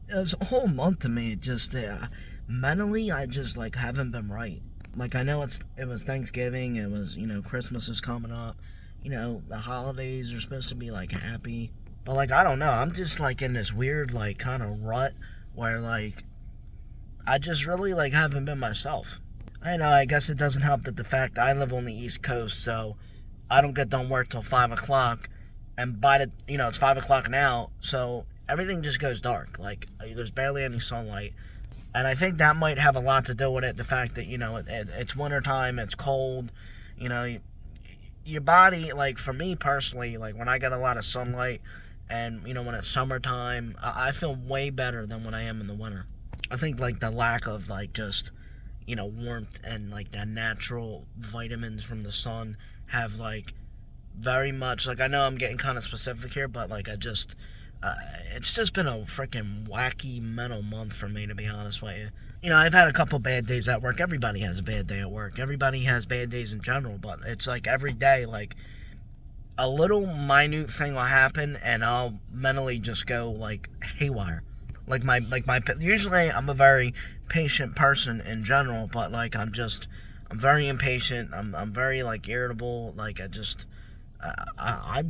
This whole month to me, just mentally, I just like haven't been right. Like I know it was Thanksgiving, it was Christmas is coming up, the holidays are supposed to be like happy, but like I don't know, I'm just like in this weird like kind of rut where like I just really like haven't been myself. I know, I guess it doesn't help that the fact I live on the East Coast, so I don't get done work till 5 o'clock, and by the it's 5 o'clock now, so everything just goes dark. Like there's barely any sunlight, and I think that might have a lot to do with it. The fact that it's wintertime, it's cold, you know, your body. Like for me personally, like when I get a lot of sunlight, and when it's summertime, I feel way better than when I am in the winter. I think like the lack of like just warmth and like the natural vitamins from the sun have like very much like I know I'm getting kind of specific here, but like I just it's just been a freaking wacky mental month for me, to be honest with you. I've had a couple bad days at work. Everybody has a bad day at work. Everybody has bad days in general, but it's like every day, like a little minute thing will happen, and I'll mentally just go like haywire. Like my usually I'm a very patient person in general, but like I'm very impatient. I'm very like irritable. Like I just I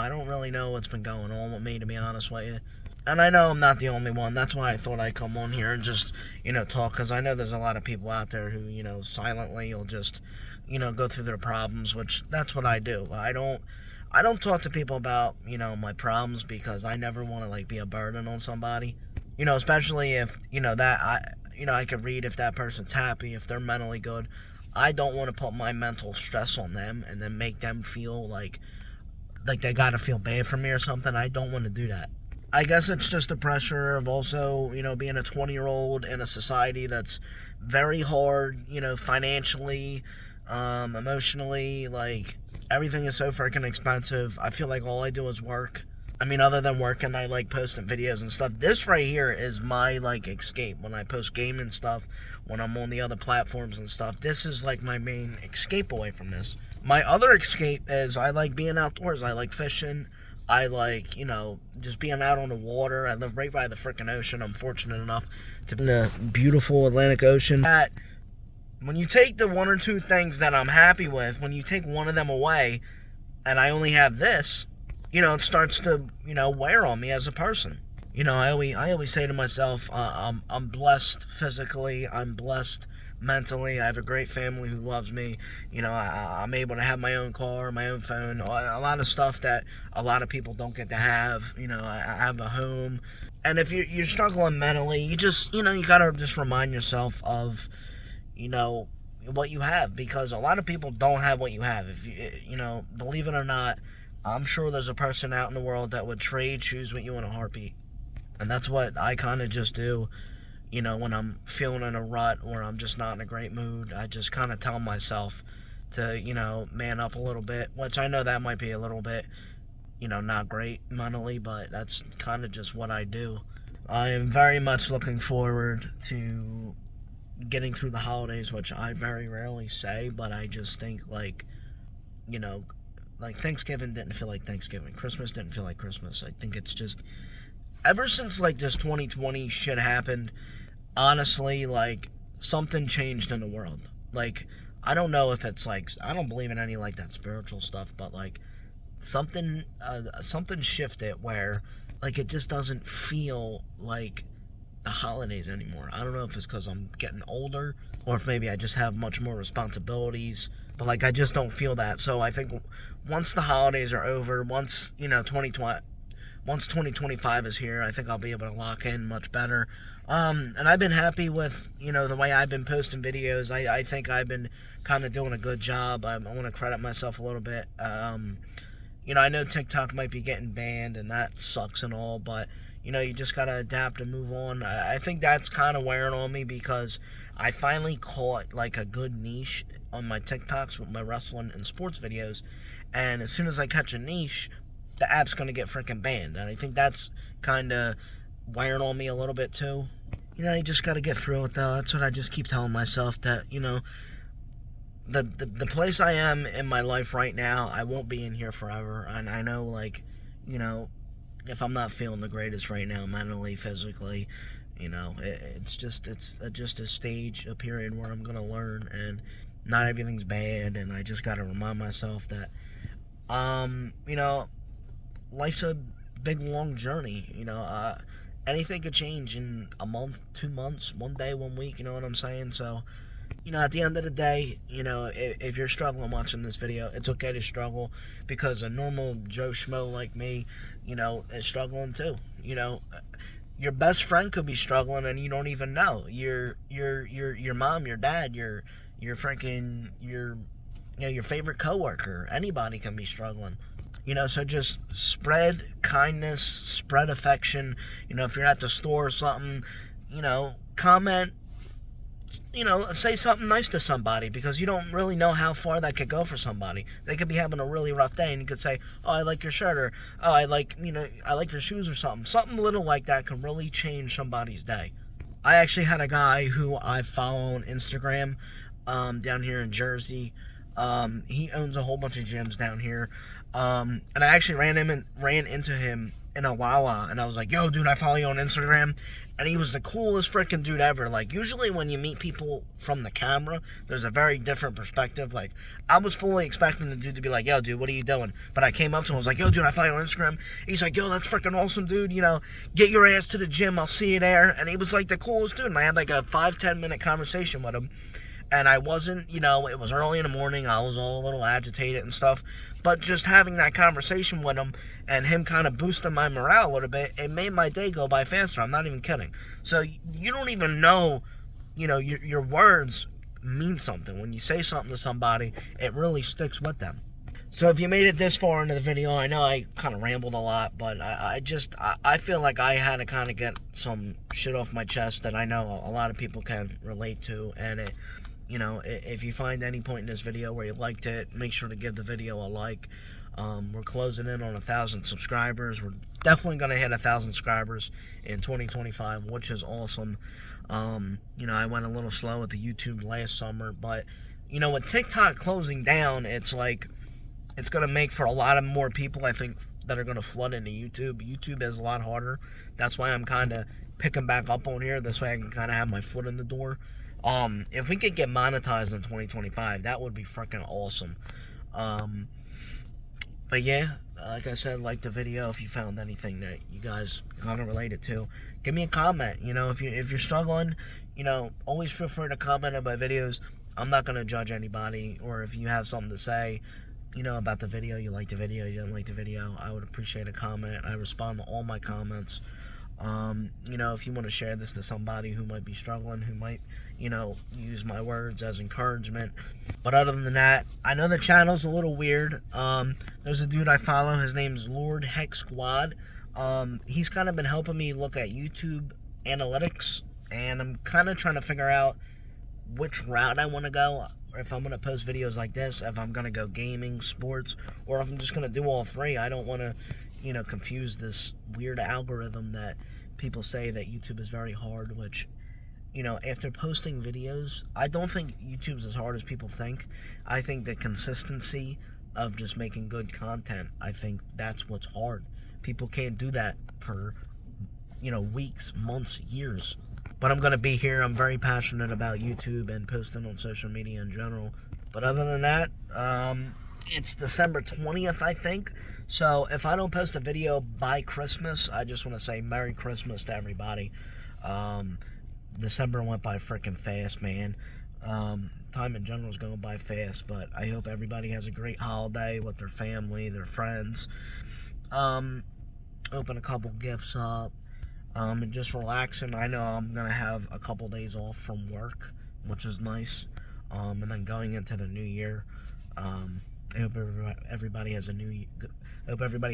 don't really know what's been going on with me, to be honest with you. And I know I'm not the only one. That's why I thought I'd come on here and just talk, because I know there's a lot of people out there who silently will just go through their problems, which that's what I do. I don't talk to people about my problems, because I never want to like be a burden on somebody. Especially if that I could read if that person's happy, if they're mentally good. I don't want to put my mental stress on them and then make them feel like they gotta feel bad for me or something. I don't want to do that. I guess it's just the pressure of also, being a 20-year-old in a society that's very hard, financially, emotionally, like everything is so freaking expensive. I feel like all I do is work. I mean, other than working, I like posting videos and stuff. This right here is my like escape when I post gaming stuff, when I'm on the other platforms and stuff. This is like my main escape away from this. My other escape is I like being outdoors. I like fishing. I like, just being out on the water. I live right by the freaking ocean. I'm fortunate enough to be in the beautiful Atlantic Ocean. That when you take the one or two things that I'm happy with, when you take one of them away, and I only have this, it starts to, wear on me as a person. I always say to myself, I'm blessed physically, I'm blessed mentally. I have a great family who loves me. I'm able to have my own car, my own phone, a lot of stuff that a lot of people don't get to have. I have a home. And if you're struggling mentally, you just, you gotta just remind yourself of, you know, what you have, because a lot of people don't have what you have. If believe it or not, I'm sure there's a person out in the world that would trade shoes with you in a heartbeat. And that's what I kind of just do, when I'm feeling in a rut or I'm just not in a great mood. I just kind of tell myself to, man up a little bit, which I know that might be a little bit, not great mentally, but that's kind of just what I do. I am very much looking forward to getting through the holidays, which I very rarely say, but I just think you know, like Thanksgiving didn't feel like Thanksgiving. Christmas didn't feel like Christmas. I think it's just ever since like this 2020 shit happened, honestly, like something changed in the world. Like I don't know if it's like I don't believe in any like that spiritual stuff, but like something shifted where like it just doesn't feel like the holidays anymore. I don't know if it's because I'm getting older or if maybe I just have much more responsibilities, but like I just don't feel that. So I think once the holidays are over, once 2020, once 2025 is here, I think I'll be able to lock in much better. And I've been happy with, the way I've been posting videos. I think I've been kind of doing a good job. I want to credit myself a little bit. I know TikTok might be getting banned, and that sucks and all, but, you just got to adapt and move on. I think that's kind of wearing on me because I finally caught, like, a good niche on my TikToks with my wrestling and sports videos, and as soon as I catch a niche, the app's going to get freaking banned, and I think that's kind of wearing on me a little bit, too. You just got to get through it, though. That's what I just keep telling myself, that, the place I am in my life right now, I won't be in here forever, and I know, like, you know, if I'm not feeling the greatest right now, mentally, physically, it's just a stage, a period where I'm gonna learn, and not everything's bad, and I just gotta remind myself that, life's a big long journey. Anything could change in a month, 2 months, 1 day, 1 week. You know what I'm saying? So, at the end of the day, if you're struggling watching this video, it's okay to struggle, because a normal Joe Schmo like me, is struggling too. Your best friend could be struggling and you don't even know. Your mom, your dad, your freaking your favorite coworker, anybody can be struggling. So just spread kindness, spread affection. If you're at the store or something, comment, say something nice to somebody, because you don't really know how far that could go for somebody. They could be having a really rough day, and you could say, oh, I like your shirt, or oh, I like your shoes, or something. Something little like that can really change somebody's day. I actually had a guy who I follow on Instagram, down here in Jersey. He owns a whole bunch of gyms down here. And I actually ran into him in a Wawa, and I was like, yo, dude, I follow you on Instagram. And he was the coolest freaking dude ever. Like, usually when you meet people from the camera, there's a very different perspective. Like, I was fully expecting the dude to be like, yo, dude, what are you doing? But I came up to him, I was like, yo, dude, I follow you on Instagram. He's like, yo, that's freaking awesome, dude. Get your ass to the gym, I'll see you there. And he was like the coolest dude. And I had like a 5-10 minute conversation with him. And I wasn't, it was early in the morning, I was all a little agitated and stuff, but just having that conversation with him, and him kind of boosting my morale a little bit, it made my day go by faster. I'm not even kidding. So you don't even know, your words mean something. When you say something to somebody, it really sticks with them. So if you made it this far into the video, I know I kind of rambled a lot, but I feel like I had to kind of get some shit off my chest that I know a lot of people can relate to, and if you find any point in this video where you liked it, make sure to give the video a like. We're closing in on 1,000 subscribers. We're definitely going to hit 1,000 subscribers in 2025, which is awesome. I went a little slow with the YouTube last summer, but, with TikTok closing down, it's like, it's going to make for a lot of more people, I think, that are going to flood into YouTube. YouTube is a lot harder. That's why I'm kind of picking back up on here. This way I can kind of have my foot in the door. If we could get monetized in 2025, that would be freaking awesome. But yeah, like I said, like the video. If you found anything that you guys kind of related to, give me a comment. If you're struggling, always feel free to comment on my videos. I'm not gonna judge anybody, or if you have something to say, about the video, you like the video, you didn't like the video, I would appreciate a comment. I respond to all my comments. If you want to share this to somebody who might be struggling, who might, use my words as encouragement. But other than that, I know the channel's a little weird. There's a dude I follow, his name's Lord Hex Squad. He's kind of been helping me look at YouTube analytics, and I'm kind of trying to figure out which route I want to go. If I'm going to post videos like this, if I'm going to go gaming, sports, or if I'm just going to do all three. I don't want to, confuse this weird algorithm that people say that YouTube is very hard, which, after posting videos, I don't think YouTube's as hard as people think. I think the consistency of just making good content, I think that's what's hard. People can't do that for, weeks, months, years. But I'm going to be here. I'm very passionate about YouTube and posting on social media in general. But other than that, it's December 20th, I think. So if I don't post a video by Christmas, I just want to say Merry Christmas to everybody. December went by freaking fast, man. Time in general is going by fast, but I hope everybody has a great holiday with their family, their friends. Open a couple gifts up. And just relaxing. I know I'm going to have a couple days off from work, which is nice. And then going into the new year, I hope everybody has a new year. I hope everybody